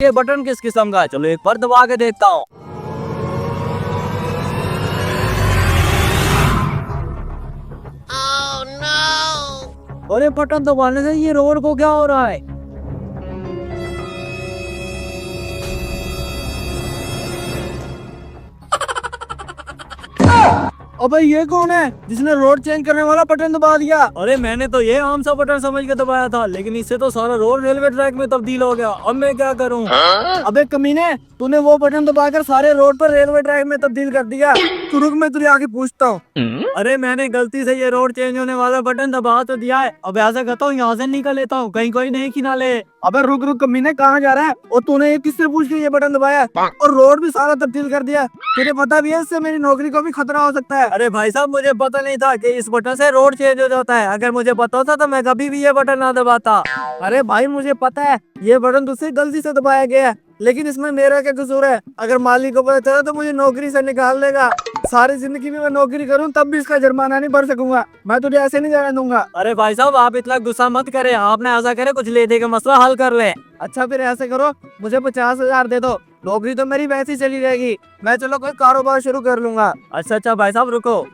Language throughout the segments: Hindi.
ये बटन किस किस्म का है? चलो एक बार दबा के देखता हूँ। अरे बटन दबाने से ये रोड को क्या हो रहा है? अबे ये कौन है जिसने रोड चेंज करने वाला बटन दबा दिया? अरे मैंने तो ये आम सा बटन समझ के दबाया था, लेकिन इससे तो सारा रोड रेलवे ट्रैक में तब्दील हो गया। अब मैं क्या करूं? अबे कमीने, तूने वो बटन दबाकर सारे रोड पर रेलवे ट्रैक में तब्दील कर दिया। तो रुक, मैं तुझे आके पूछता हूँ। अरे मैंने गलती से ये रोड चेंज होने वाला बटन दबा तो दिया है। अब ऐसा करता हूँ, यहाँ से निकल लेता हूँ, कहीं कोई नहीं खिना ले। अबे रुक रुक कमीने, कहाँ जा रहा है? और तूने ये किससे पूछ के ये बटन दबाया और रोड भी सारा तब्दील कर दिया? तुझे पता भी है इससे मेरी नौकरी को भी खतरा हो सकता है। अरे भाई साहब, मुझे पता नहीं था कि इस बटन से रोड चेंज हो जाता है। अगर मुझे पता होता तो मैं कभी भी ये बटन ना दबाता। अरे भाई मुझे पता है ये बटन तुझसे गलती से दबाया गया है, लेकिन इसमें मेरा क्या कसूर है? अगर मालिक को पता चला तो मुझे नौकरी से निकाल देगा। सारी जिंदगी में मैं नौकरी करूं तब भी इसका जुर्माना नहीं भर सकूंगा। मैं तुझे ऐसे नहीं जाने दूंगा। अरे भाई साहब, आप इतना गुस्सा मत करे। आपने ऐसा करे, कुछ ले दे के मसला हल कर ले। अच्छा फिर ऐसे करो, मुझे 50,000 दे दो। नौकरी तो मेरी वैसे ही चली रहेगी, मैं चलो कोई कारोबार शुरू कर लूंगा। अच्छा भाई साहब रुको,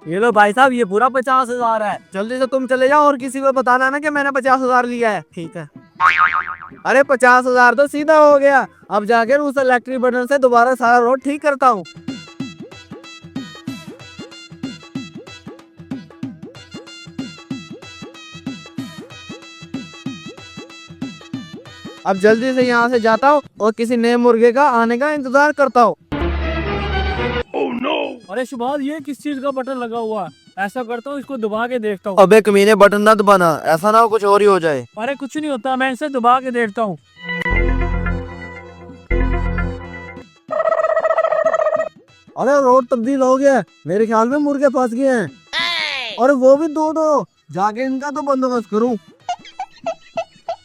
ये लो भाई साहब, ये पूरा 50,000 है। जल्दी से तुम चले जाओ और किसी को बताना ना कि मैंने 50,000 लिया है। ठीक है। अरे 50,000 तो सीधा हो गया। अब जाकर उस इलेक्ट्रिक बटन से दोबारा सारा रोड ठीक करता हूँ। अब जल्दी से यहाँ से जाता हूँ और किसी नए मुर्गे का आने का इंतजार करता हूँ। Oh no! अरे शुभाल, ये किस चीज का बटन लगा हुआ? ऐसा करता हूँ, इसको दबा के देखता हूँ। अबे कमीने, बटन ना दबाना, ऐसा ना हो कुछ और ही हो जाए। अरे कुछ नहीं होता, मैं इसे दबा के देखता हूँ। अरे रोड तब्दील हो गया, मेरे ख्याल में मुर्गे फंस गए हैं। और वो भी दो दो, जाके इनका तो बंदोबस्त करूँ।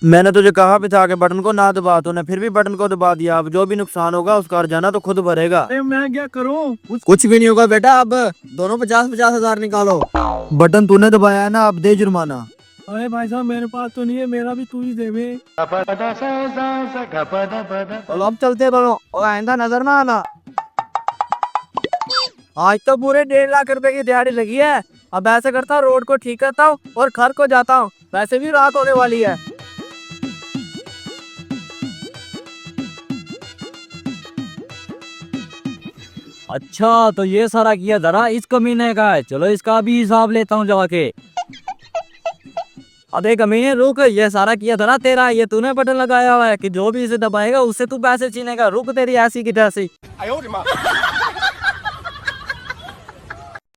मैंने तुझे कहा भी था कि बटन को ना दबा, तूने फिर भी बटन को दबा दिया। अब जो भी नुकसान होगा उसका हर्जाना तो खुद भरेगा। अरे मैं क्या करूँ? कुछ भी नहीं होगा बेटा। अब दोनों 50,000 निकालो। बटन तूने दबाया है ना, अब दे जुर्माना। अरे भाई साहब, मेरे पास तो नहीं है, मेरा भी तू ही दे बे। चलो अब चलते बनो और आइंदा नजर ना आना। आज तो पूरे 1.5 लाख रुपए की दिहाड़ी लगी है। अब ऐसे करता हूँ, रोड को ठीक करता हूँ और घर को जाता हूँ। वैसे भी रात होने वाली है। अच्छा, तो ये सारा किया जरा इस कमीने का है। चलो इसका भी हिसाब लेता हूँ जाके। अरे कमीने रुक, ये सारा किया था ना तेरा। ये तूने बटन लगाया हुआ है कि जो भी इसे दबाएगा उससे तू पैसे छीनेगा। रुक, तेरी ऐसी की तैसी।